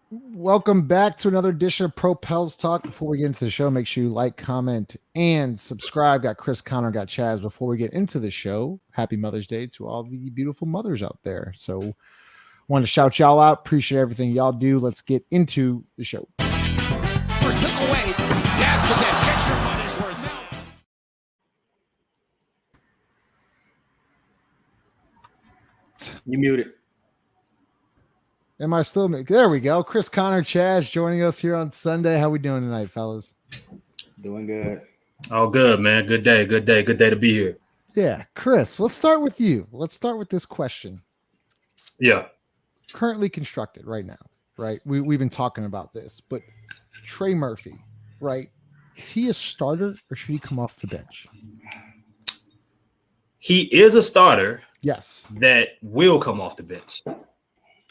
Welcome back to another edition of Pro Pels Talk. Before we get into the show, make sure you like, comment, and subscribe. Got Chris, Connor, got Chaz. Before we get into the show, happy Mother's Day to all the beautiful mothers out there. So, want to shout y'all out. Appreciate everything y'all do. Let's get into the show. First took away. That's the best. Get your money's worth. You muted. Am I still? There we go. Chris, Connor, Chaz joining us here on Sunday. How we doing tonight, fellas? Doing good. Oh, good, man. Good day. Good day. Good day to be here. Yeah, Chris. Let's start with you. Let's start with this question. Yeah. Currently constructed right now, right? We've been talking about this, but Trey Murphy, right? Is he a starter or should he come off the bench? He is a starter. Yes. That will come off the bench.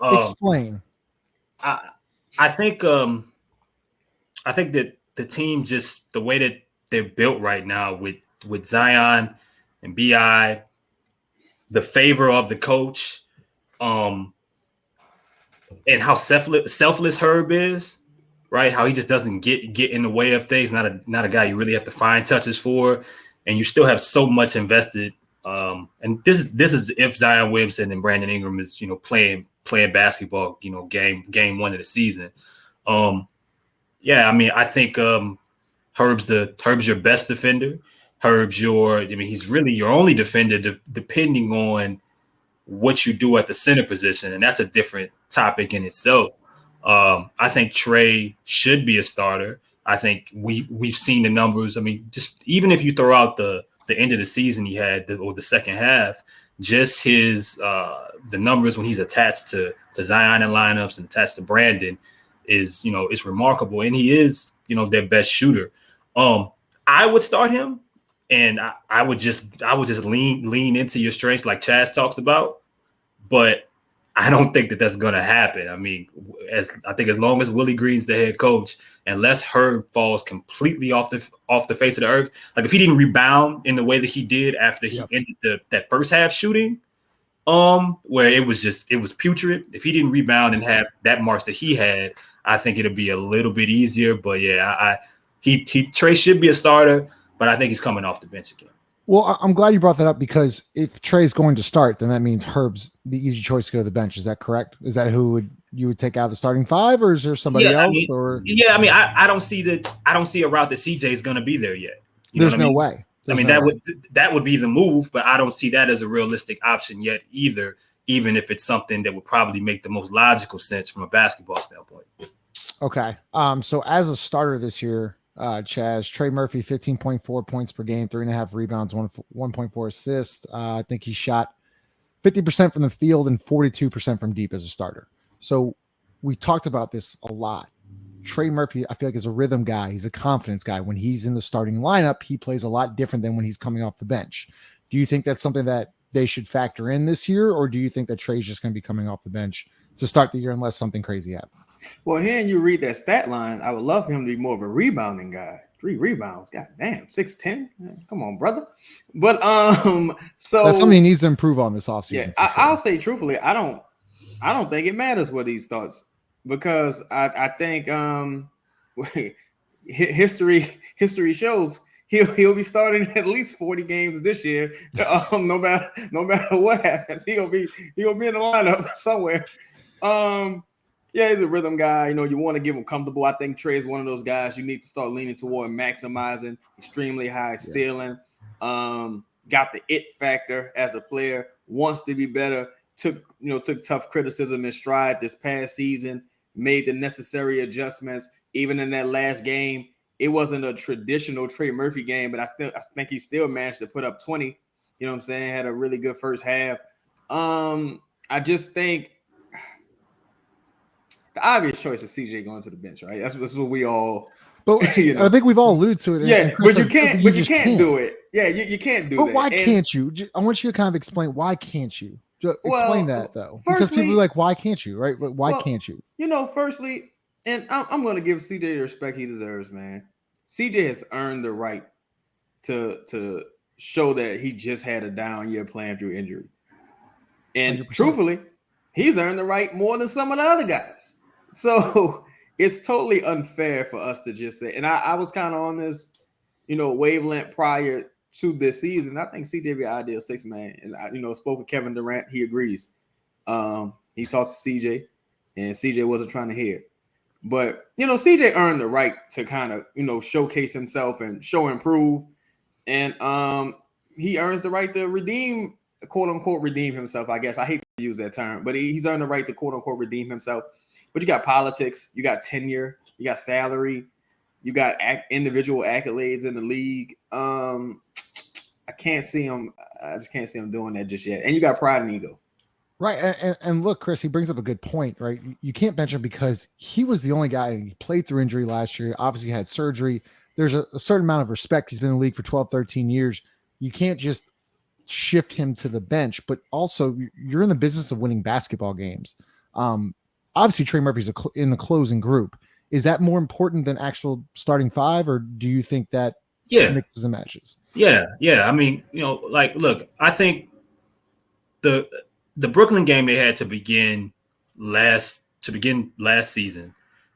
Explain. I think that the team, just the way that they're built right now with Zion and BI, the favor of the coach, and how selfless Herb is, right? How he just doesn't get in the way of things. Not a guy you really have to find touches for, and you still have so much invested. And this is if Zion Williamson and Brandon Ingram is playing basketball, game one of the season. I think Herb's your best defender. He's really your only defender, depending on what you do at the center position, and that's a different topic in itself. I think Trey should be a starter. I think we've seen the numbers. I mean, just even if you throw out the end of the season he had, or the second half, just his the numbers when he's attached to Zion in lineups and attached to Brandon is remarkable, and he is their best shooter. I would start him, and I would just lean into your strengths like Chaz talks about, but I don't think that that's going to happen. I mean, as long as Willie Green's the head coach, unless Herb falls completely off the face of the earth, like if he didn't rebound in the way that he did after he ended that first half shooting, where it was putrid. If he didn't rebound and have that marks that he had, I think it'll be a little bit easier. But yeah, Trey should be a starter, but I think he's coming off the bench again. Well, I'm glad you brought that up, because if Trey's going to start, then that means Herb's the easy choice to go to the bench. Is that correct? Is that who you would take out of the starting five, or is there somebody else? I don't see a route that CJ is going to be there yet. There's no way. That would be the move, but I don't see that as a realistic option yet either, even if it's something that would probably make the most logical sense from a basketball standpoint. Okay. So as a starter this year, Chaz, Trey Murphy, 15.4 points per game, 3.5 rebounds, 1.4 assists. I think he shot 50% from the field and 42% from deep as a starter. So we talked about this a lot. Trey Murphy, I feel like, is a rhythm guy. He's a confidence guy. When he's in the starting lineup, he plays a lot different than when he's coming off the bench. Do you think that's something that they should factor in this year, or do you think that Trey's just going to be coming off the bench to start the year unless something crazy happens? Well, hearing you read that stat line, I would love for him to be more of a rebounding guy. 3 rebounds, god damn, 6'10". Come on, brother. But so that's something he needs to improve on this offseason. Yeah, I'll say truthfully, I don't think it matters whether he starts, because I think history shows he'll be starting at least 40 games this year. No matter what happens, he'll be in the lineup somewhere. Yeah, he's a rhythm guy. You want to give him comfortable. I think Trey is one of those guys you need to start leaning toward maximizing. Extremely high ceiling. Got the it factor as a player. Wants to be better. Took tough criticism in stride this past season. Made the necessary adjustments. Even in that last game, it wasn't a traditional Trey Murphy game, but I think he still managed to put up 20. You know what I'm saying? Had a really good first half. I just think the obvious choice is CJ going to the bench, right? That's what we all. But I think we've all alluded to it. Yeah, but you can't. But you can't do it. Yeah, you can't do that. But why can't you? I want you to kind of explain why can't you? Explain that though, because people are like, why can't you? Right? But why can't you? Firstly, and I'm going to give CJ the respect he deserves, man. CJ has earned the right to show that he just had a down year playing through injury, and 100%. Truthfully, he's earned the right more than some of the other guys. So it's totally unfair for us to just say, and I was kind of on this, wavelength prior to this season. I think CJ be an ideal six man, and I, spoke with Kevin Durant. He agrees. He talked to CJ, and CJ wasn't trying to hear it. But CJ earned the right to kind of showcase himself and show improve, and he earns the right to redeem, quote unquote, redeem himself. I guess I hate to use that term, but he's earned the right to quote unquote redeem himself. But you got politics, you got tenure, you got salary, you got individual accolades in the league. I can't see him. I just can't see him doing that just yet. And you got pride and ego. Right. And look, Chris, he brings up a good point, right? You can't bench him because he was the only guy who played through injury last year, obviously had surgery. There's a certain amount of respect. He's been in the league for 12, 13 years. You can't just shift him to the bench, but also you're in the business of winning basketball games. Obviously, Trey Murphy's in the closing group. Is that more important than actual starting five, or do you think that mixes and matches? Yeah. I mean, look, I think the Brooklyn game they had to begin last season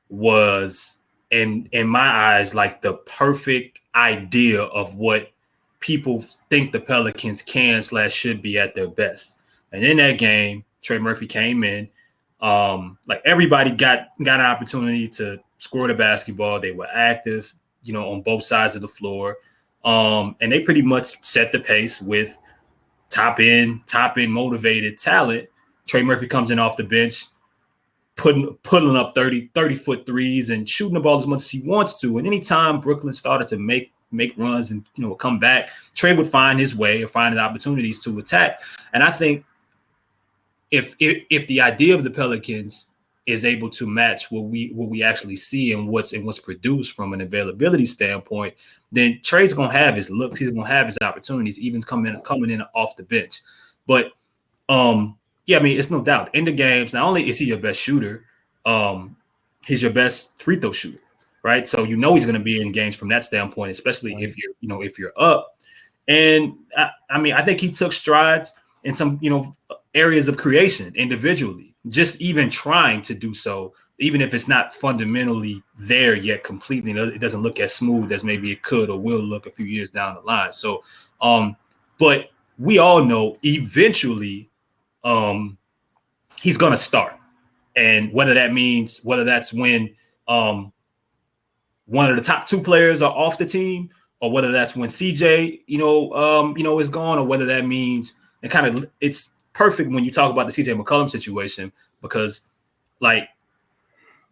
was, in my eyes, like the perfect idea of what people think the Pelicans can/should be at their best. And in that game, Trey Murphy came in. Like everybody got an opportunity to score the basketball. They were active, on both sides of the floor. And they pretty much set the pace with top end motivated talent. Trey Murphy comes in off the bench, putting up 30-foot threes and shooting the ball as much as he wants to. And anytime Brooklyn started to make runs and come back, Trey would find his way or find the opportunities to attack. And I think if the idea of the Pelicans is able to match what we actually see and what's produced from an availability standpoint, then Trey's gonna have his looks, he's gonna have his opportunities, even coming in off the bench. But I mean, it's no doubt in the games. Not only is he your best shooter, he's your best free throw shooter, right? So he's gonna be in games from that standpoint, especially if you're up. And I mean, I think he took strides in some areas of creation individually, just even trying to do so, even if it's not fundamentally there yet completely. It doesn't look as smooth as maybe it could or will look a few years down the line. So, but we all know eventually he's going to start. And whether that's when one of the top two players are off the team, or whether that's when CJ, is gone, or whether that means it's perfect when you talk about the CJ McCollum situation, because like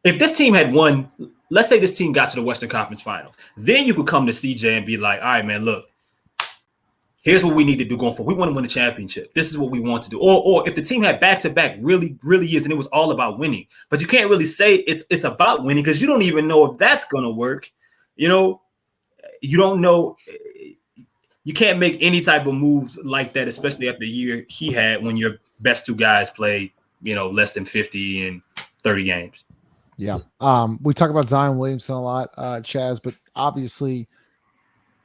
if this team had won, let's say this team got to the Western Conference Finals, then you could come to CJ and be like, all right, man, look, here's what we need to do going forward. We want to win a championship. This is what we want to do. Or if the team had back-to-back really, really years and it was all about winning, but you can't really say it's about winning because you don't even know if that's going to work. You don't know. You can't make any type of moves like that, especially after the year he had when your best two guys played, less than 50 and 30 games. Yeah. We talk about Zion Williamson a lot, Chaz, but obviously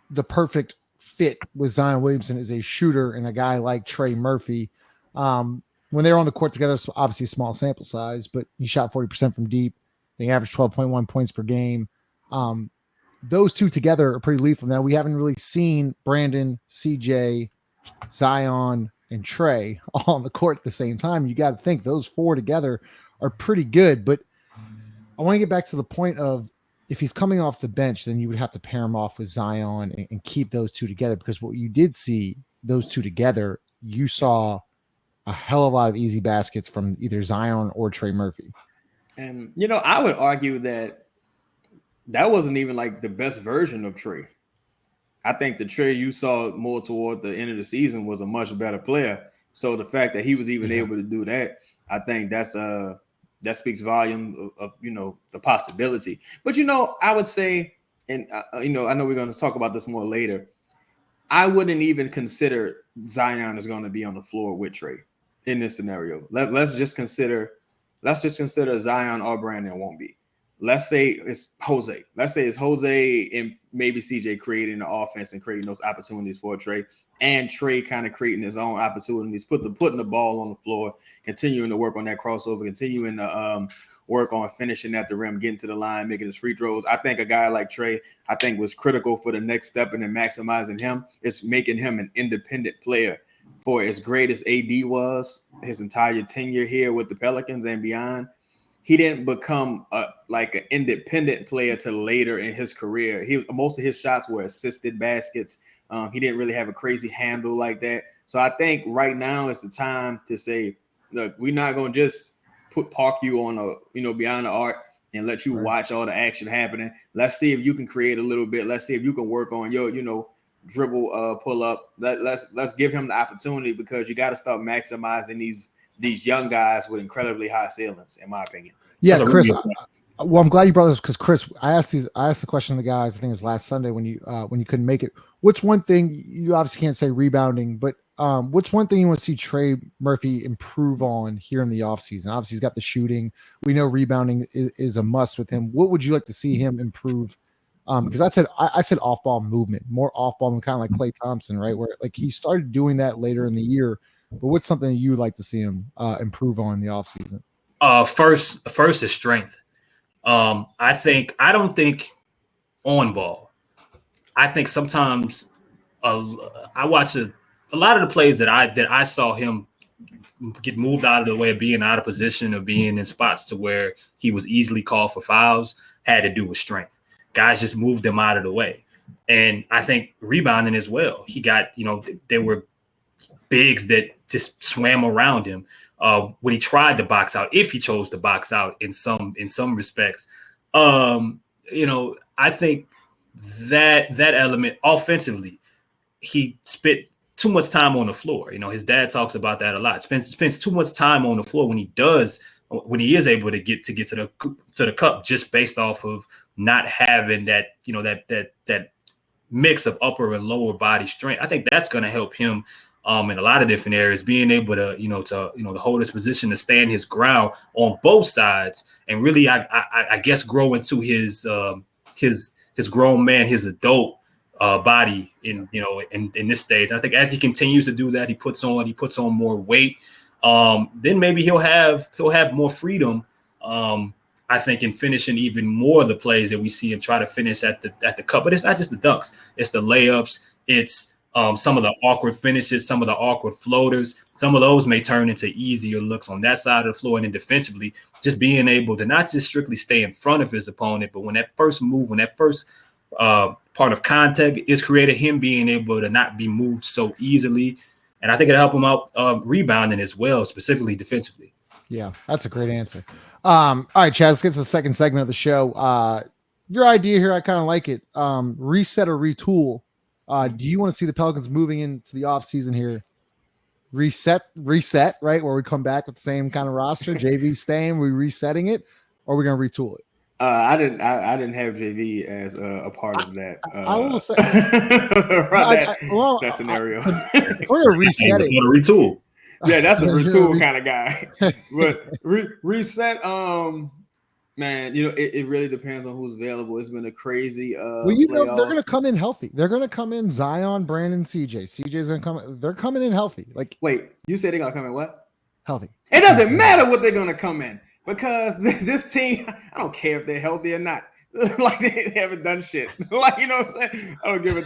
the perfect fit with Zion Williamson is a shooter and a guy like Trey Murphy. When they were on the court together, it's obviously a small sample size, but he shot 40% from deep. They averaged 12.1 points per game. Those two together are pretty lethal. Now, we haven't really seen Brandon, CJ, Zion, and Trey all on the court at the same time. You got to think those four together are pretty good. But I want to get back to the point of if he's coming off the bench, then you would have to pair him off with Zion and keep those two together, because what you did see those two together, you saw a hell of a lot of easy baskets from either Zion or Trey Murphy. And, I would argue that wasn't even like the best version of Trey. I think the Trey you saw more toward the end of the season was a much better player. So the fact that he was even able to do that, I think that speaks volume of the possibility. But I would say, and I know we're going to talk about this more later, I wouldn't even consider Zion is going to be on the floor with Trey in this scenario. Let's just consider Zion or Brandon won't be. Let's say it's Jose. Let's say it's Jose and maybe CJ creating the offense and creating those opportunities for Trey, and Trey kind of creating his own opportunities, putting the ball on the floor, continuing to work on that crossover, continuing to work on finishing at the rim, getting to the line, making his free throws. I think a guy like Trey, I think was critical for the next step and in maximizing him. It's making him an independent player. For as great as AD was, his entire tenure here with the Pelicans and beyond, he didn't become like an independent player till later in his career. Most of his shots were assisted baskets. He didn't really have a crazy handle like that. So I think right now is the time to say, look, we're not going to just park you on beyond the arc and let you watch all the action happening. Let's see if you can create a little bit. Let's see if you can work on your, dribble, pull up. Let's give him the opportunity, because you got to start maximizing these young guys with incredibly high ceilings, in my opinion. Yeah, Chris. Well, I'm glad you brought this, because Chris, I asked the question to the guys. I think it was last Sunday when you couldn't make it. What's one thing you obviously can't say rebounding, but what's one thing you want to see Trey Murphy improve on here in the offseason? Obviously, he's got the shooting. We know rebounding is a must with him. What would you like to see him improve? Because I said off ball movement, more off ball, kind of like Klay Thompson, right? Where like he started doing that later in the year. But what's something you would like to see him improve on in the offseason? First is strength. I don't think on ball. I think sometimes I watch a lot of the plays that I saw him get moved out of the way of being out of position or being in spots to where he was easily called for fouls had to do with strength. Guys just moved him out of the way. And I think rebounding as well. He got, there were bigs that just swam around him when he tried to box out, if he chose to box out in some respects. I think that element offensively, he spent too much time on the floor. His dad talks about that a lot. Spends too much time on the floor when he is able to get to the cup, just based off of not having that, that mix of upper and lower body strength. I think that's going to help him in a lot of different areas, being able to, to hold his position, to stand his ground on both sides, and really, I guess, grow into his grown man, his adult body in this stage. And I think as he continues to do that, he puts on more weight. Then maybe he'll have more freedom. I think in finishing even more of the plays that we see him try to finish at the cup. But it's not just the dunks; it's the layups. It's some of the awkward finishes, some of the awkward floaters. Some of those may turn into easier looks on that side of the floor. And then defensively, just being able to not just strictly stay in front of his opponent, but when that first move, when that first part of contact is created, him being able to not be moved so easily. And I think it'll help him out rebounding as well, specifically defensively. Yeah, that's a great answer. All right, Chad, let's get to the second segment of the show. Your idea here, I kind of like it. Reset or retool. Do you want to see the Pelicans moving into the offseason here? Reset, right? Where we come back with the same kind of roster, JV staying, we resetting it, or are we going to retool it? I didn't have JV as a part of that. I will say that scenario. We're going to reset it. Retool. Yeah, that's a retool kind of guy. But reset, man, it really depends on who's available. It's been a crazy well, they're going to come in healthy. They're going to come in Zion, Brandon, CJ. CJ's going to come. They're coming in healthy. Like, wait, you said they're going to come in what? Healthy. It doesn't matter what they're going to come in, because this team, I don't care if they're healthy or not. Like they haven't done shit. Like, you know what I'm saying? I don't give a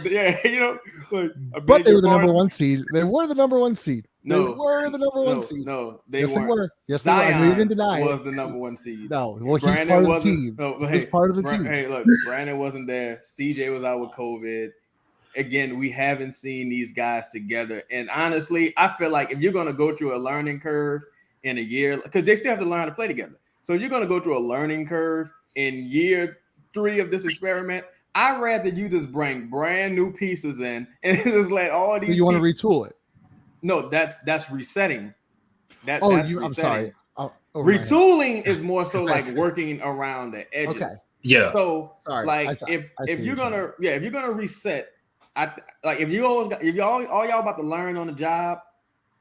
but they were the number one seed. They were the number one seed. No, they were the number one seed. No, they yes, weren't. They were. Yes, Zion they were. Didn't deny was it. the number one seed. No, well, Brandon he's part of the wasn't. team. No, he's part of the team. Hey, look, Brandon wasn't there. CJ was out with COVID. Again, we haven't seen these guys together. And honestly, I feel like if you're going to go through a learning curve in a year, because they still have to learn how to play together. So if you're going to go through a learning curve in year 3 of this experiment, I'd rather you just bring brand new pieces in and just let all these. You want to retool it? No, that's resetting. That's I'm resetting. sorry. Retooling is more so like working around the edges. Okay. Yeah. So sorry. Like if you're gonna reset, if y'all about to learn on the job,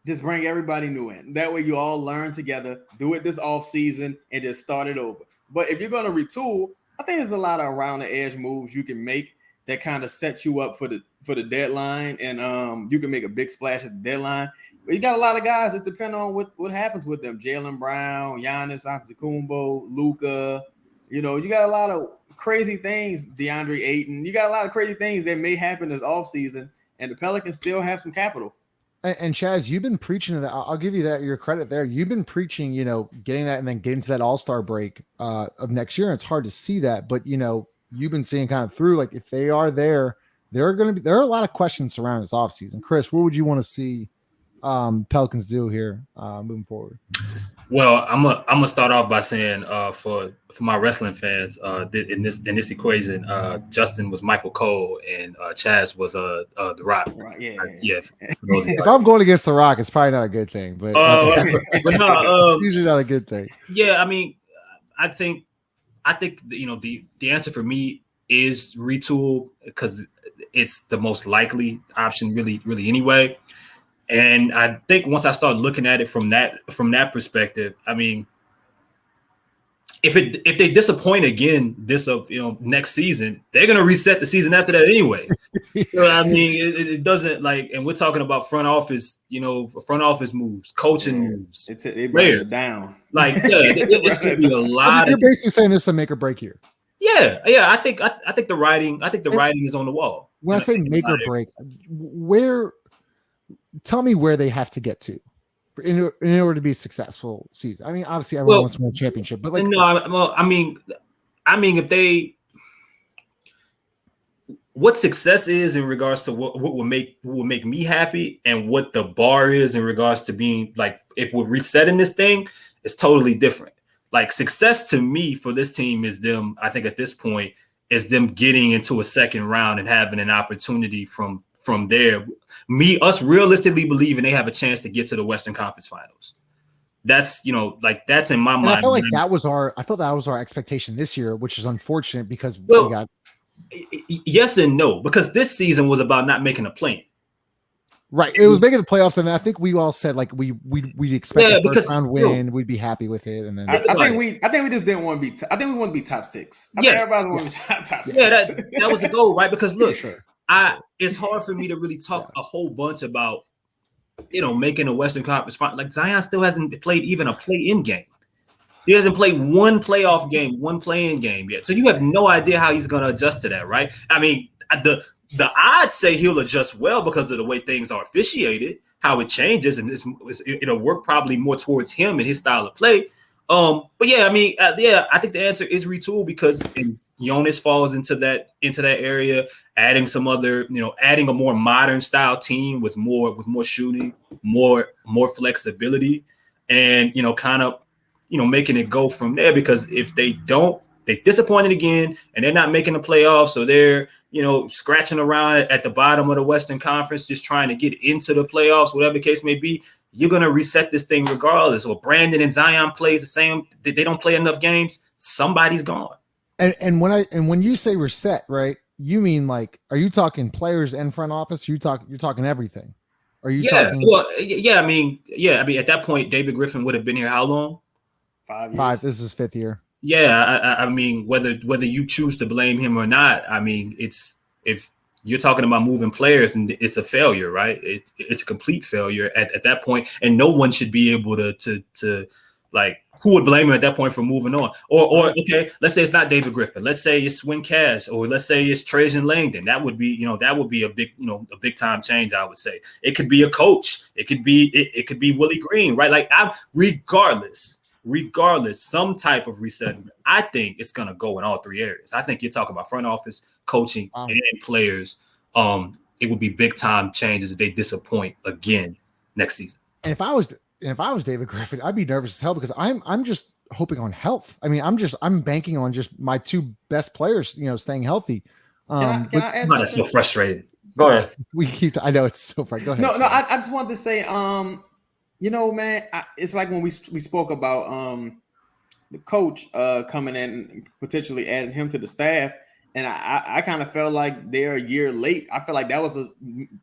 just bring everybody new in. That way you all learn together, do it this off season, and just start it over. But if you're gonna retool, I think there's a lot of around the edge moves you can make that kind of sets you up for the deadline, and you can make a big splash at the deadline. But you got a lot of guys that depend on what happens with them. Jaylen Brown, Giannis Antetokounmpo, Luka. You know, you got a lot of crazy things, DeAndre Ayton. You got a lot of crazy things that may happen this offseason, and the Pelicans still have some capital. And Chaz, you've been preaching to that. I'll give you that your credit there. You've been preaching, you know, getting that and then getting to that all-star break of next year. And it's hard to see that, but you know, you've been seeing kind of through, like if they are there are a lot of questions surrounding this offseason. Chris, what would you want to see Pelicans do here moving forward? Well, I'm gonna start off by saying for my wrestling fans in this equation, Justin was Michael Cole and Chaz was The Rock. Right, yeah. If I'm going against The Rock, it's probably not a good thing, but, but no, it's usually not a good thing. Yeah, I mean, I think you know the answer for me is Retool because it's the most likely option, really anyway. And I think once I start looking at it from that perspective, I mean, if they disappoint again this next season, they're gonna reset the season after that anyway. So, I mean, it doesn't like, and we're talking about front office moves, coaching moves. They bring it down. Like, it's gonna be a lot. You're basically saying this is a make or break year. Yeah. I think the writing is on the wall. When I say make or break, tell me where they have to get to in order to be a successful season. I mean, obviously everyone wants to win a championship, but like, no, I mean, if they, what success is in regards to what will make me happy and what the bar is in regards to being like, if we're resetting this thing, it's totally different. Like success to me for this team is them, I think at this point, is them getting into a second round and having an opportunity from there. Us realistically believing they have a chance to get to the Western Conference Finals. That's, that's in my mind. I felt like that was our expectation this year, which is unfortunate because we got. Yes and no, because this season was about not making a play. Right. It was making the playoffs, and I think we all said like we'd expect a first round win, we'd be happy with it, and then I think we just didn't want to be. I think we want to be top six. I think everybody wanted to be top six. Yeah, that was the goal, right? Because look, it's hard for me to really talk a whole bunch about making a Western Conference final. Like Zion still hasn't played even a play-in game. He hasn't played one playoff game, one play-in game yet. So you have no idea how he's going to adjust to that, right? I mean, the odds say he'll adjust well because of the way things are officiated, how it changes, and it'll work probably more towards him and his style of play. But yeah, I mean, I think the answer is Retool because Jonas falls into that area, adding some other, adding a more modern style team with more shooting, more flexibility, and kind of making it go from there. Because if they don't, they disappointed again, and they're not making the playoffs, so they're scratching around at the bottom of the Western Conference, just trying to get into the playoffs, whatever the case may be. You're gonna reset this thing regardless. Or Brandon and Zion plays the same. They don't play enough games. Somebody's gone. And when you say reset, right? You mean like, are you talking players and front office? You're talking everything. Are you talking? Well, I mean, at that point, David Griffin would have been here how long? 5 years. 5. This is his 5th year. Yeah, I mean, whether you choose to blame him or not, I mean, if you're talking about moving players, and it's a failure, right? It's a complete failure at that point, and no one should be able to like. Who would blame him at that point for moving on? Or okay, let's say it's not David Griffin. Let's say it's Swin Cash, or let's say it's Trajan Langdon. That would be a big, a big time change. I would say it could be a coach. It could be Willie Green, right? Like regardless, some type of resetting. I think it's gonna go in all 3 areas. I think you're talking about front office, coaching, and players. It would be big time changes if they disappoint again next season. And if I was David Griffin, I'd be nervous as hell because I'm just hoping on health. I mean, I'm banking on just my 2 best players, staying healthy. Can I add something? So frustrated. Go ahead. I know it's so frustrating. Go ahead. No, I just wanted to say, man, it's like when we spoke about the coach coming in and potentially adding him to the staff. And I kind of felt like they're a year late. I feel like that was a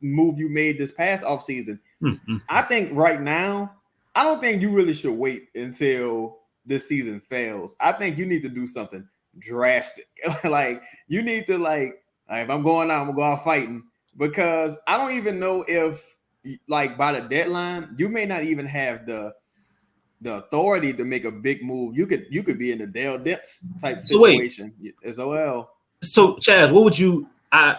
move you made this past offseason. Mm-hmm. I think right now, I don't think you really should wait until this season fails. I think you need to do something drastic. Like you need to If I'm going out, I'm gonna go out fighting, because I don't even know if, like, by the deadline, you may not even have the authority to make a big move. You could be in the Dale Dips type situation as well. So Chaz, what would you? I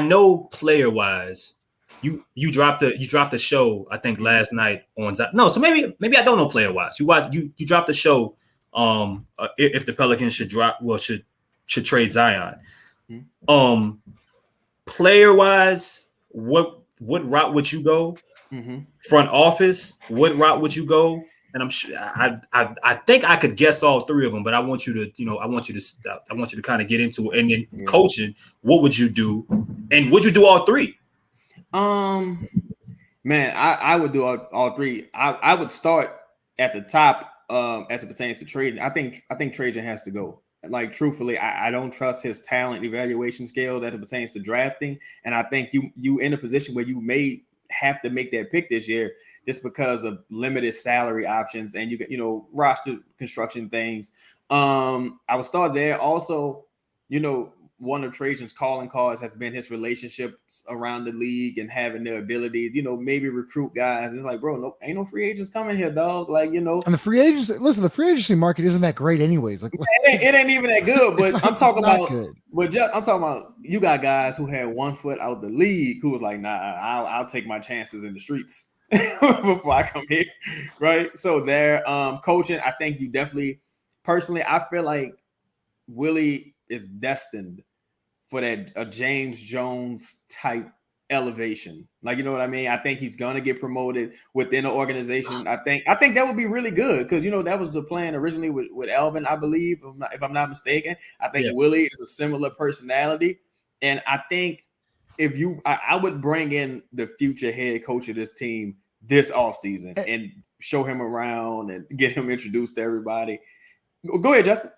know player wise, you dropped a show I think last night on no. So maybe I don't know player wise. You dropped a show. If the Pelicans should trade Zion. Player wise, what route would you go? Front office, what route would you go? And I'm sure I think I could guess all three of them, but I want you to kind of get into it. And then coaching, what would you do? And would you do all three? Man, I would do all three. I would start at the top as it pertains to trading. I think Trajan has to go. Like, truthfully, I don't trust his talent evaluation skills as it pertains to drafting. And I think you in a position where you may have to make that pick this year just because of limited salary options and roster construction things. I would start there. Also, one of Trajan's calling cards has been his relationships around the league and having the ability, maybe recruit guys. It's like, bro, no, ain't no free agents coming here, dog. Like, And the free agents, listen, the free agency market isn't that great anyways. Like, it ain't even that good. But I'm talking about, I'm talking about you got guys who had 1 foot out the league who was like, nah, I'll take my chances in the streets before I come here, right? So there, coaching, I think you definitely, personally, I feel like Willie is destined for that a James Jones type elevation. Like, you know what I mean? I think he's gonna get promoted within the organization. I think that would be really good because that was the plan originally with Alvin, I believe, if I'm not mistaken. I think Willie is a similar personality, and I think I would bring in the future head coach of this team this offseason and show him around and get him introduced to everybody. Go ahead, Justin.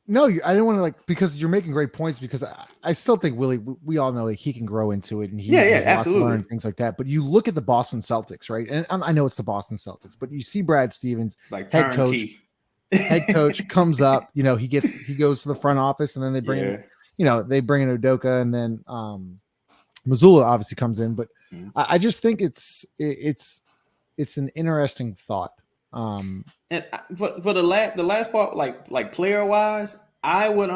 No, I didn't want to because you're making great points because I still think Willie, we all know he can grow into it and he has a lot to learn and things like that. But you look at the Boston Celtics, right? And I know it's the Boston Celtics, but you see Brad Stevens, head coach comes up, he goes to the front office and then they bring in, they bring in Udoka and then Mazzulla obviously comes in. But I just think it's an interesting thought. And for the last part, like player wise, I would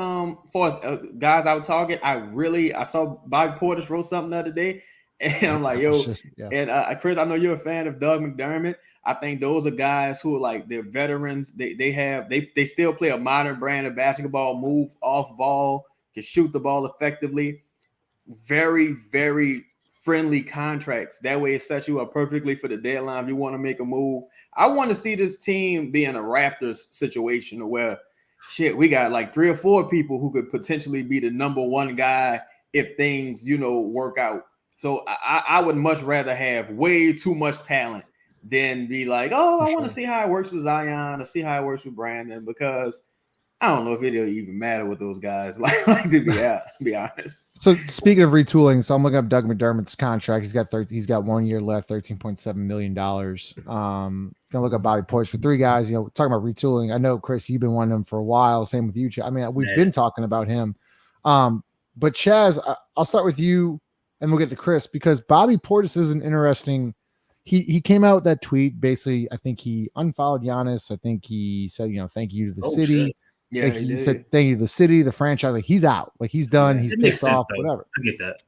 for guys I would target. I saw Bobby Portis wrote something the other day, and I'm like, and Chris, I know you're a fan of Doug McDermott. I think those are guys who are like they're veterans. They still play a modern brand of basketball, move off ball, can shoot the ball effectively. Very, very friendly contracts. That way it sets you up perfectly for the deadline if you want to make a move. I want to see this team be in a Raptors situation where we got like 3 or 4 people who could potentially be the number one guy if things, work out. So I would much rather have way too much talent than be like, I want to see how it works with Zion or see how it works with Brandon, because I don't know if it'll even matter with those guys. Like to be honest. So speaking of retooling, so I'm looking up Doug McDermott's contract. He's got 1 year left, $13.7 million. Gonna look up Bobby Portis for 3 guys. Talking about retooling. I know, Chris, you've been wanting him for a while. Same with you. I mean, we've been talking about him. But Chaz, I'll start with you, and we'll get to Chris because Bobby Portis is an interesting. He came out with that tweet. Basically, I think he unfollowed Giannis. I think he said, thank you to the city. Shit. Yeah, he said thank you to the city, the franchise. Like he's out, like he's done. He's pissed off, whatever. I get that.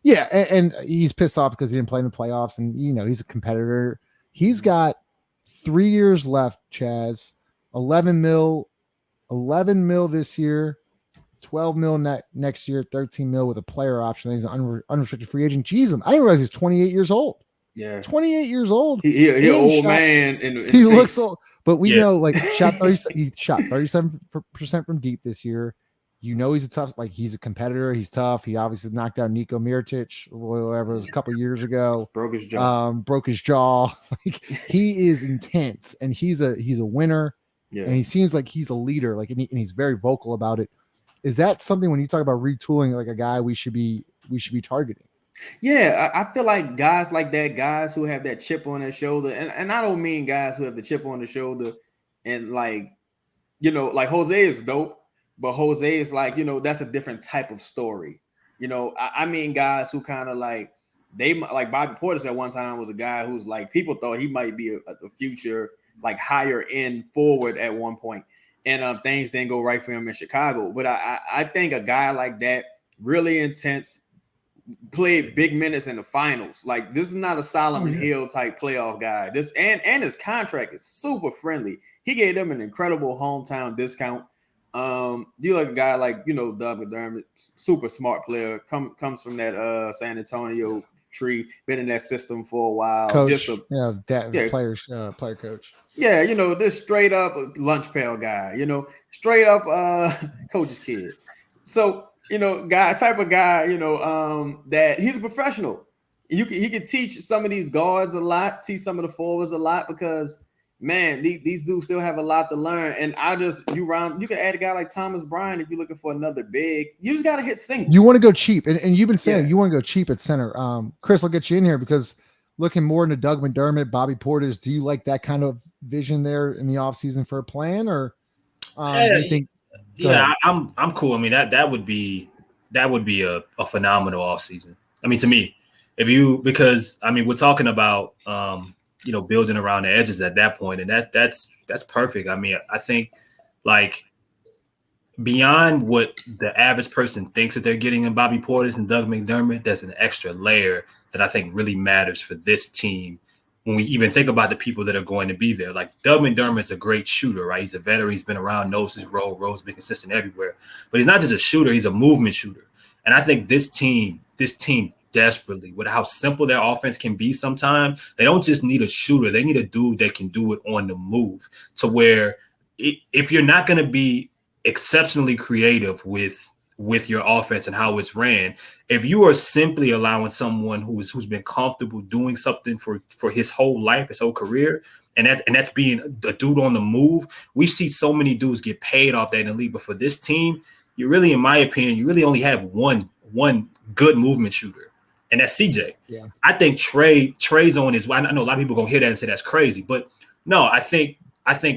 Yeah, and he's pissed off because he didn't play in the playoffs, and he's a competitor. He's got 3 years left, Chaz. 11 mil this year, 12 mil next year, 13 mil with a player option. He's an unrestricted free agent. Jeez, I didn't realize he's 28 years old. Yeah, 28 years old. He's an old man. He looks old, but we know like he shot 37% from deep this year. He's a tough, he's a competitor. He's tough. He obviously knocked out Niko Mirotic or whatever it was a couple years ago. Broke his jaw. Like he is intense, and he's a winner. Yeah, and he seems like he's a leader. Like and he's very vocal about it. Is that something when you talk about retooling, like a guy we should be targeting? Yeah, I feel like guys like that, guys who have that chip on their shoulder, and I don't mean guys who have the chip on the shoulder and like Jose is dope, But Jose is like, that's a different type of story. I mean, guys who kind of like like Bobby Portis at one time was a guy who's like people thought he might be a future like higher end forward at one point, and things didn't go right for him in Chicago. But I think a guy like that, really intense, played big minutes in the finals. Like this is not a Solomon Hill type playoff guy. This and his contract is super friendly. He gave them an incredible hometown discount. You like a guy like Doug McDermott, super smart player, comes from that San Antonio tree, been in that system for a while. Coach, player coach. Yeah, this straight up lunch pail guy, straight up coach's kid. So type of guy, that he's a professional. He could teach some of these guards a lot, teach some of the forwards a lot, because man, these dudes still have a lot to learn. And you can add a guy like Thomas Bryant if you're looking for another big. You just gotta hit singles. You want to go cheap, and you've been saying you want to go cheap at center. Chris, I'll get you in here because looking more into Doug McDermott, Bobby Portis, do you like that kind of vision there in the offseason for a plan, or do you think? Yeah, I'm cool. I mean, that would be a phenomenal offseason. I mean, to me, because we're talking about building around the edges at that point, and that's perfect. I mean, I think like beyond what the average person thinks that they're getting in Bobby Portis and Doug McDermott, there's an extra layer that I think really matters for this team. When we even think about the people that are going to be there, like Doug McDermott's a great shooter, right? He's a veteran. He's been around, knows his role. Role's been consistent everywhere. But he's not just a shooter. He's a movement shooter. And I think this team desperately, with how simple their offense can be sometimes, they don't just need a shooter. They need a dude that can do it on the move, to where if you're not going to be exceptionally creative with your offense and how it's ran, if you are simply allowing someone who's been comfortable doing something for his whole life, his whole career, and that's being a dude on the move, we see so many dudes get paid off that in the league. But for this team, you really, in my opinion, you really only have one good movement shooter, and that's CJ. Yeah. I think Trey's on his. I know a lot of people are gonna hear that and say that's crazy, but no, I think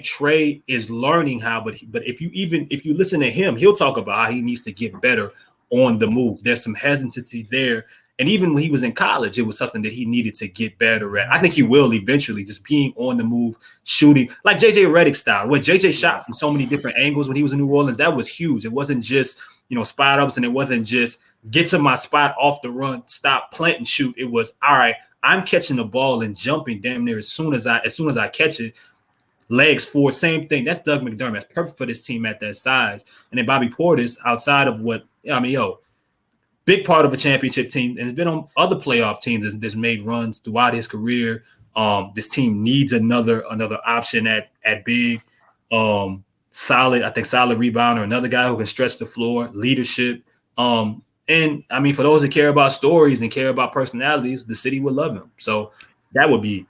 Trey is learning how. But if you listen to him, he'll talk about how he needs to get better on the move. There's some hesitancy there, and even when he was in college, it was something that he needed to get better at. I think he will eventually, just being on the move, shooting like JJ Redick style. When JJ shot from so many different angles when he was in New Orleans, that was huge. It wasn't just spot ups, and it wasn't just get to my spot off the run, stop, plant, and shoot. It was all right. I'm catching the ball and jumping damn near as soon as I catch it. Legs forward, same thing. That's Doug McDermott. That's perfect for this team at that size. And then Bobby Portis, outside of big part of a championship team, and has been on other playoff teams that's made runs throughout his career. This team needs another option at big. Solid rebounder, another guy who can stretch the floor, leadership. And I mean, for those that care about stories and care about personalities, the city would love him. So that would be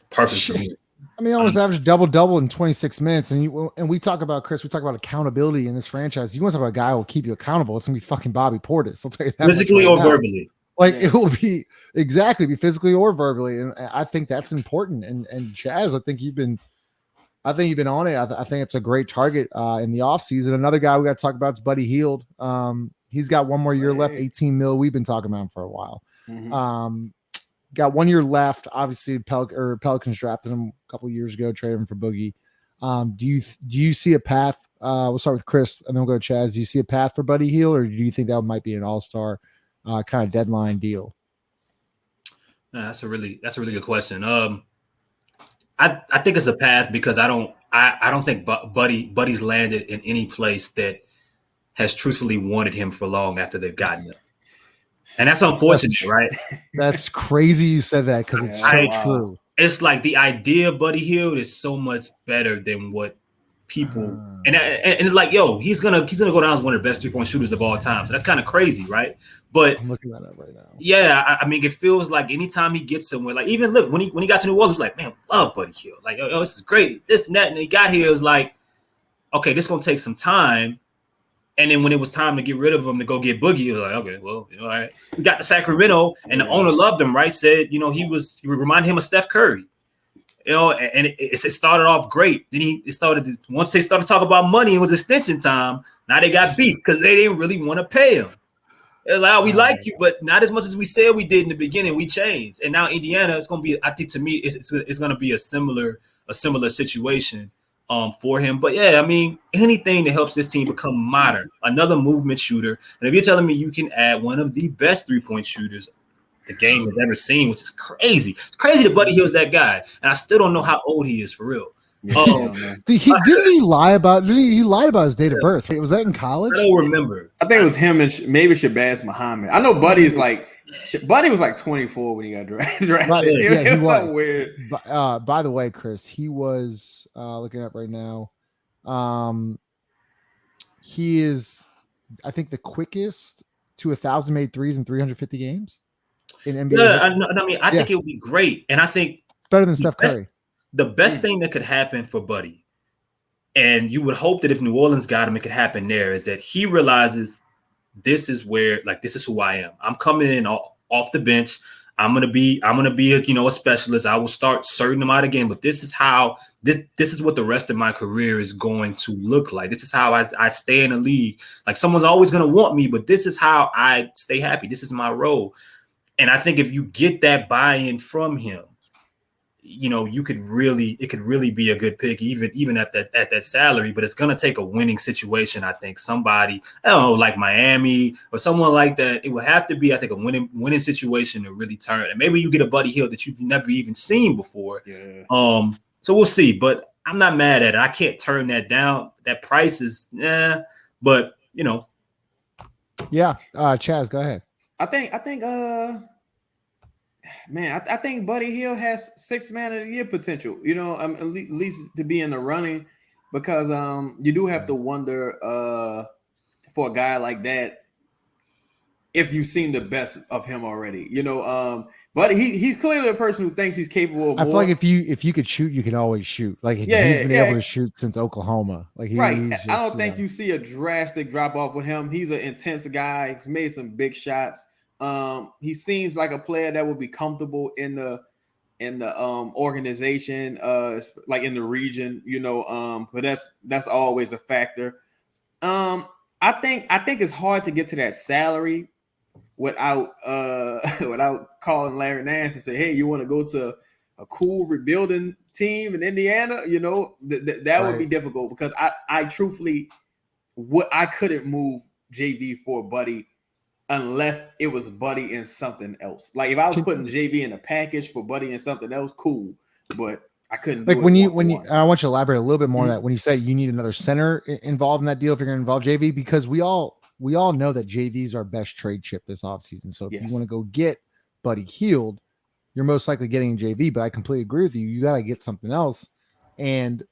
perfect for me. I mean, almost average double in 26 minutes. And we talk about, Chris, we talk about accountability in this franchise. You want to talk about a guy who will keep you accountable. It's going to be fucking Bobby Portis. I'll tell you that. Physically or verbally. Like it will be be physically or verbally. And I think that's important. And Chaz, I think you've been on it. I think it's a great target in the offseason. Another guy we got to talk about is Buddy Hield. He's got one more year left, 18 mil. We've been talking about him for a while. Mm-hmm. Got 1 year left. Obviously, Pelicans drafted him a couple of years ago, traded him for Boogie. Do you see a path? We'll start with Chris, and then we'll go to Chaz. Do you see a path for Buddy Hield, or do you think that might be an all-star kind of deadline deal? That's a really good question. I think it's a path because I don't think Buddy's landed in any place that has truthfully wanted him for long after they've gotten him. And that's unfortunate, right? That's crazy you said that because it's so true. It's like the idea of Buddy Hield is so much better than what people and it's like, yo, he's gonna go down as one of the best 3-point shooters of all time. So that's kind of crazy, right? But I'm looking that up right now. Yeah, I mean, it feels like anytime he gets somewhere, like even look when he got to New Orleans, like, man, love Buddy Hield. Like, oh, this is great, this and that. And he got here, it was like, okay, this is gonna take some time. And then when it was time to get rid of him to go get Boogie, it was like, okay, well, all right. We got to Sacramento, and the owner loved him, right? Said, he reminded him of Steph Curry. And it started off great. Then once they started talking about money, it was extension time. Now they got beat because they didn't really want to pay him. It's like, oh, we like you, but not as much as we said we did in the beginning. We changed, and now Indiana is going to be. I think to me, it's going to be a similar situation for him. But yeah, I mean, anything that helps this team become modern, another movement shooter, and if you're telling me you can add one of the best 3-point shooters the game has ever seen, which is crazy. It's crazy that Buddy Hield's that guy, and I still don't know how old he is for real. Didn't he lie about his date of birth? Was that in college? I don't remember. I think it was him and maybe Shabazz Muhammad. I know Buddy was like 24 when he got drafted. He was. So weird. By the way, Chris, he was looking up right now. He is, I think, the quickest to 1,000 made threes in 350 games in NBA. Yeah, I think it would be great, and I think it's better than Steph Curry. The best thing that could happen for Buddy, and you would hope that if New Orleans got him, it could happen there, is that he realizes this is who I am. I'm coming in off the bench. I'm gonna be a specialist. I will start certain amount of game, but this is what the rest of my career is going to look like. This is how I stay in the league. Like, someone's always gonna want me, but this is how I stay happy. This is my role. And I think if you get that buy-in from him, it could really be a good pick, even at that salary. But it's gonna take a winning situation. I think somebody, I don't know, like Miami or someone like that. It would have to be, I think, a winning situation to really turn. And maybe you get a Buddy Hield that you've never even seen before. Yeah. So we'll see. But I'm not mad at it. I can't turn that down. That price is, but Yeah. Chaz, go ahead. I think I think Buddy Hield has 6 man of the year potential, at least to be in the running, because you do have to wonder for a guy like that if you've seen the best of him already, but he's clearly a person who thinks he's capable of more. I feel like if you could shoot, you can always shoot. Like he's been able to shoot since Oklahoma. Like I don't think you see a drastic drop off with him. He's an intense guy. He's made some big shots. He seems like a player that would be comfortable in the organization, like in the region, but that's always a factor. I think it's hard to get to that salary without calling Larry Nance and say, hey, you want to go to a cool rebuilding team in Indiana? That would be difficult, because I truthfully I couldn't move JV for Buddy unless it was Buddy and something else. Like, if I was putting JV in a package for Buddy and something else, cool. But I couldn't. Like, when you, I want you to elaborate a little bit more on that. When you say you need another center involved in that deal, if you're going to involve JV, because we all know that JV is our best trade chip this offseason. So if you want to go get Buddy Hield, you're most likely getting JV. But I completely agree with you. You got to get something else. And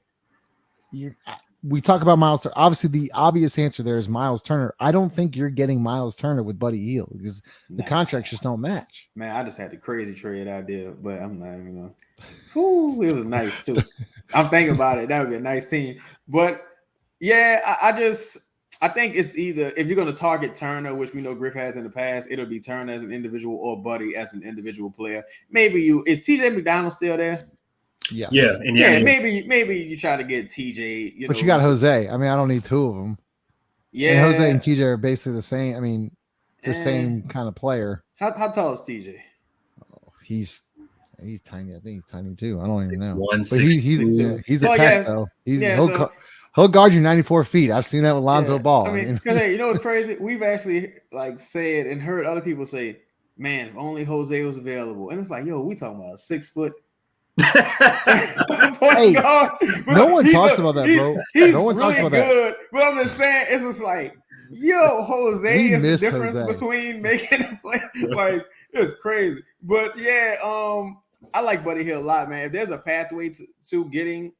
we talk about Miles Turner. Obviously, the obvious answer there is Miles Turner. I don't think you're getting Miles Turner with Buddy Hield, because the contracts just don't match. Man, I just had the crazy trade idea, but I'm not even going to. It was nice, too. I'm thinking about it. That would be a nice team. But, yeah, I think it's either, if you're going to target Turner, which we know Griff has in the past, it'll be Turner as an individual or Buddy as an individual player. Maybe is TJ McDonald still there? Yes. Yeah. Maybe you try to get TJ. But you got Jose. I mean, I don't need 2 of them. Yeah. And Jose and TJ are basically the same. I mean, the same kind of player. How tall is TJ? Oh, he's tiny. I think he's tiny too. I don't even know. But he's a pest though. He'll guard you 94 feet. I've seen that with Lonzo Ball. I mean, because hey, what's crazy? We've actually said and heard other people say, "Man, if only Jose was available." And it's like, yo, we talking about 6 foot. Hey, no one talks about that, bro. No one talks about that. But I'm just saying, it's just like, yo, Jose is the difference between making a play. Like, it's crazy. But yeah, I like Buddy Hield a lot, man. If there's a pathway to getting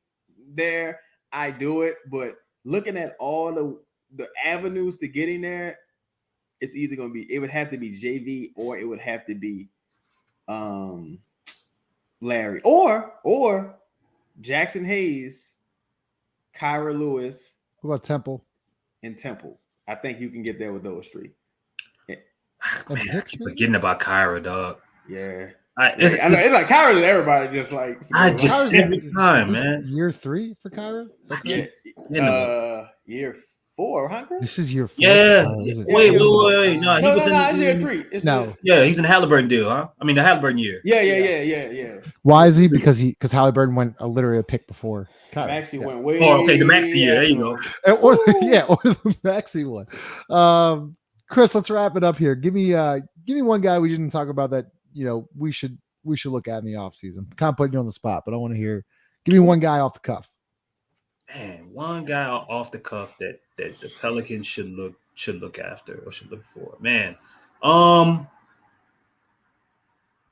there, I do it. But looking at all the avenues to getting there, it's either going to be, it would have to be JV or it would have to be Larry or Jackson Hayes, Kyra Lewis. What about Temple? And Temple. I think you can get there with those 3. Man, I keep forgetting about Kyra, dog. Yeah. I know it's like Kyrie to everybody, just like just every time, this man. Year 3 for Kyrie? Is that correct? Year 4, huh, Chris? This is year 4. Yeah. Wait. No, No, it's year 3. Yeah, he's in the Halliburton deal, huh? I mean, the Halliburton year. Yeah. Why is he? Because Halliburton went literally a pick before Kyrie. Maxey went way. Oh, okay, the Maxey year. There you go. Or the Maxey one. Chris, let's wrap it up here. Give me one guy we didn't talk about that we should look at in the offseason. Kind of putting you on the spot, but I want to hear. Give me one guy off the cuff. Man, one guy off the cuff that the Pelicans should look after or should look for. Man,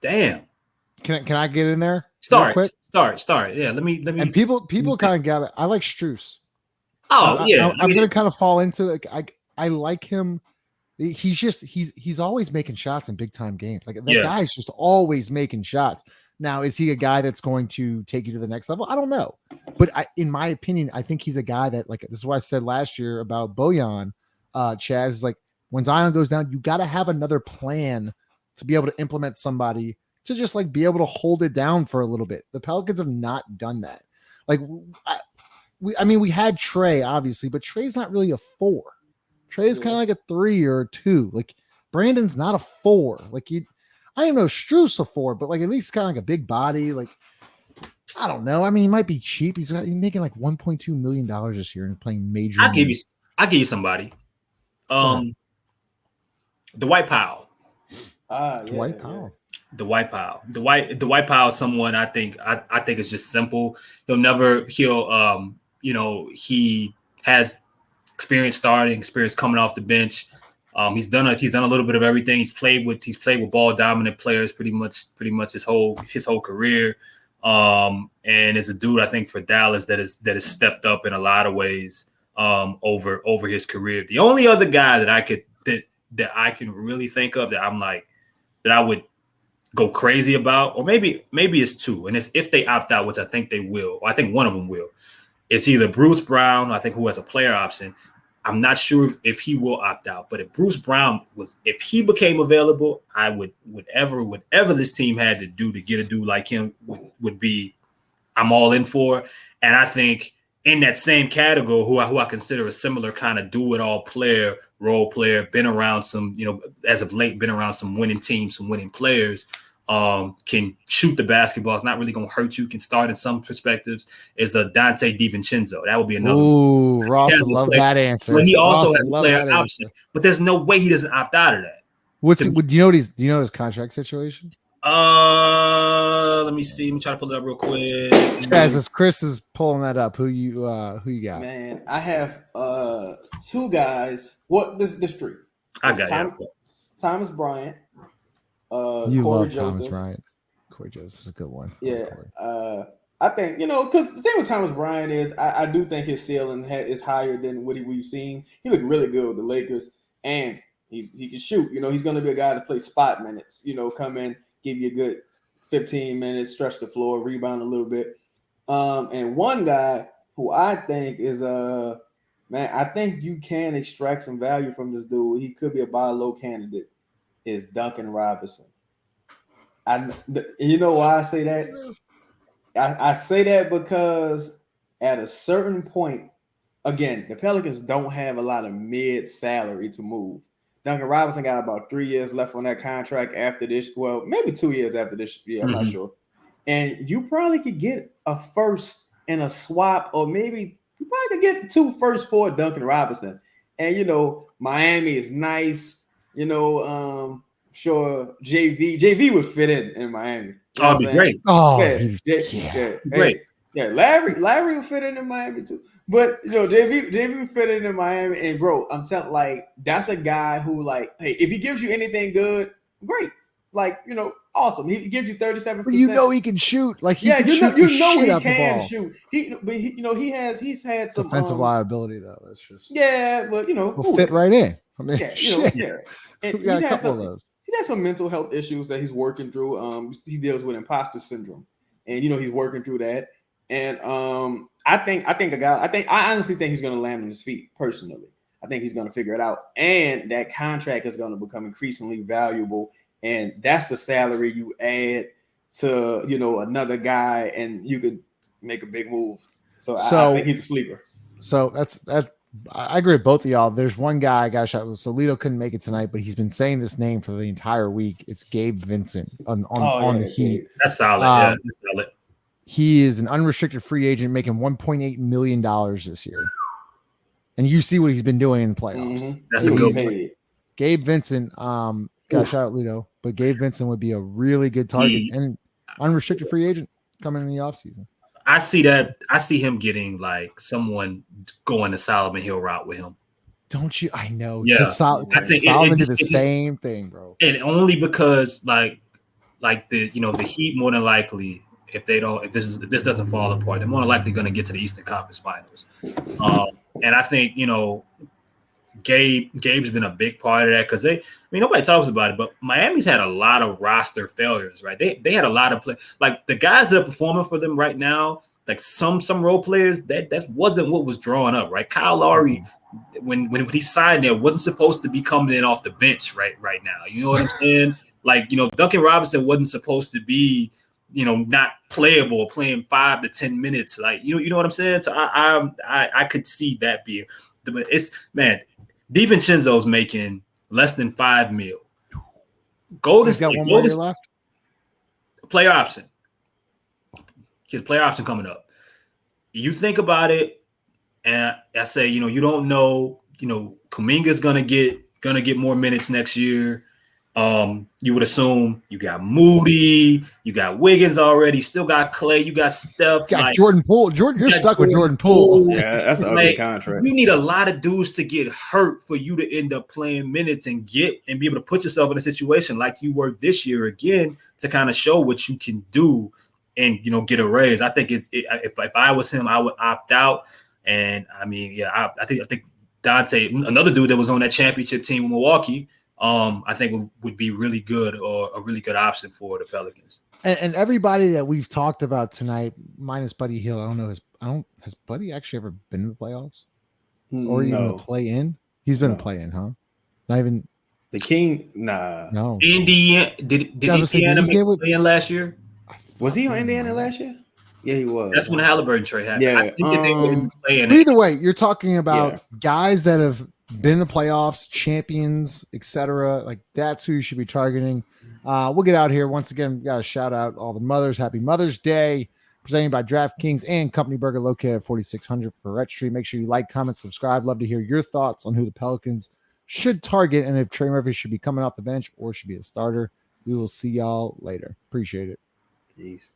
damn. Can I get in there? Start. Yeah, let me. And people kind of got it. I like Strus. Oh yeah, I'm gonna kind of fall into I like him. He's always making shots in big time games. Like that guy's just always making shots. Now, is he a guy that's going to take you to the next level? I don't know. But in my opinion, I think he's a guy that, like, this is what I said last year about Bojan. Chaz, is like, when Zion goes down, you got to have another plan to be able to implement somebody to just like be able to hold it down for a little bit. The Pelicans have not done that. Like, we had Trey, obviously, but Trey's not really a 4. Trey is kind of like a 3 or a 2. Like, Brandon's not a 4. Like, I don't know, Strus a 4, but like at least kind of like a big body. Like, I don't know. I mean, he might be cheap. He's making like $1.2 million this year and playing major. I'll give you somebody. Dwight Powell. Dwight Powell. Dwight Powell is someone I think is just simple. He has experience starting, experience coming off the bench. He's done a little bit of everything. He's played with ball dominant players pretty much his whole career. And is a dude I think for Dallas that has stepped up in a lot of ways over his career. The only other guy that I can really think of that I'm like that I would go crazy about, or maybe it's 2, and it's if they opt out, which I think they will. Or I think one of them will. It's either Bruce Brown, I think, who has a player option. I'm not sure if he will opt out, but if Bruce Brown if he became available, I would whatever this team had to do to get a dude like him would be, I'm all in for. And I think in that same category, who I consider a similar kind of do-it-all player, role player, been around some, as of late, been around some winning teams, some winning players, can shoot the basketball. It's not really going to hurt you. Can start in some perspectives. Is a Dante DiVincenzo. That would be another. Ooh, Ross would love that answer. But he also has a player option. But there's no way he doesn't opt out of that. Do you know his contract situation? Let me see. Let me try to pull it up real quick. As Chris is pulling that up, who you got? Man, I have 2 guys. What this 3? I got you. Thomas Bryant. You Corey love Joseph. Thomas Bryant. Corey Joseph is a good one. Yeah. I think, because the thing with Thomas Bryant is I do think his ceiling is higher than what we've seen. He looked really good with the Lakers, and he can shoot. He's going to be a guy to play spot minutes, come in, give you a good 15 minutes, stretch the floor, rebound a little bit. And one guy who I think is I think you can extract some value from this dude. He could be a buy low candidate. Is Duncan Robinson. You know why I say that? I say that because at a certain point, again, the Pelicans don't have a lot of mid salary to move. Duncan Robinson got about 3 years left on that contract after this. Well, maybe 2 years after this year. I'm not sure. And you probably could get a first and a swap, or maybe you probably could get 2 firsts for Duncan Robinson. And, Miami is nice. Sure, JV would fit in Miami. Oh, it'd be great. Oh, great. Yeah, Larry would fit in Miami too. But JV would fit in Miami. And bro, I'm telling, that's a guy who, hey, if he gives you anything good, great. Awesome. He gives you 37%. But he can shoot. He can shoot. He's had some defensive liability though. That's just but will fit right in. I mean, And we got a couple of those. He's had some mental health issues that he's working through. He deals with imposter syndrome, and he's working through that. And I honestly think he's going to land on his feet. Personally, I think he's going to figure it out, and that contract is going to become increasingly valuable and that's the salary you add to another guy, and you could make a big move. So I think he's a sleeper. So that's I agree with both of y'all. There's one guy I got a shot. So Lito couldn't make it tonight, but he's been saying this name for the entire week. It's Gabe Vincent on the Heat. That's solid. Yeah, that's solid. He is an unrestricted free agent making $1.8 million this year. And you see what he's been doing in the playoffs. Mm-hmm. That's a good one. Gabe Vincent, got a shout out Lito, but Gabe Vincent would be a really good target and unrestricted free agent coming in the offseason. I see that. I see him getting like someone going the Solomon Hill route with him. Don't you? I know. Yeah. I think Solomon did the same thing, bro. And only because like the Heat more than likely, if this doesn't fall apart, they're more than likely going to get to the Eastern Conference Finals. And I think Gabe's been a big part of that because nobody talks about it, but Miami's had a lot of roster failures, right? They had a lot of play, like the guys that are performing for them right now, like some role players that wasn't what was drawing up, right? Kyle Lowry, when he signed there, wasn't supposed to be coming in off the bench right now. You know what I'm saying? Like Duncan Robinson wasn't supposed to be not playable, playing 5 to 10 minutes, like you know what I'm saying. So I could see that being, but DiVincenzo's making less than $5 million. Golden State, one more year left. Player option. His player option coming up. You think about it, and I say, you don't know. Kuminga's gonna get more minutes next year. You would assume you got Moody, you got Wiggins already, still got Clay, you got Steph, you got Jordan Poole. You're stuck with Jordan Poole. Yeah, that's an ugly contract. You need a lot of dudes to get hurt for you to end up playing minutes and be able to put yourself in a situation like you were this year again to kind of show what you can do and get a raise. I think if I was him, I would opt out. And I think Dante, another dude that was on that championship team with Milwaukee, I think would be really good or a really good option for the Pelicans. And everybody that we've talked about tonight, minus Buddy Hield, has Buddy actually ever been in the playoffs or even the play-in? He's been a play-in, huh? Not even the King. Nah, no. Indiana did Indiana make the play-in last year? Was he on Indiana last year? Yeah, he was. That's when the Halliburton trade happened. Yeah, I think that they were playing. Either way, you're talking about guys that have been in the playoffs, champions, etc. Like that's who you should be targeting. We'll get out here. Once again, we got to shout out all the mothers. Happy Mother's Day. Presented by DraftKings and Company Burger located at 4600 for Ret Street. Make sure you like, comment, subscribe. Love to hear your thoughts on who the Pelicans should target and if Trey Murphy should be coming off the bench or should be a starter. We will see y'all later. Appreciate it. Peace.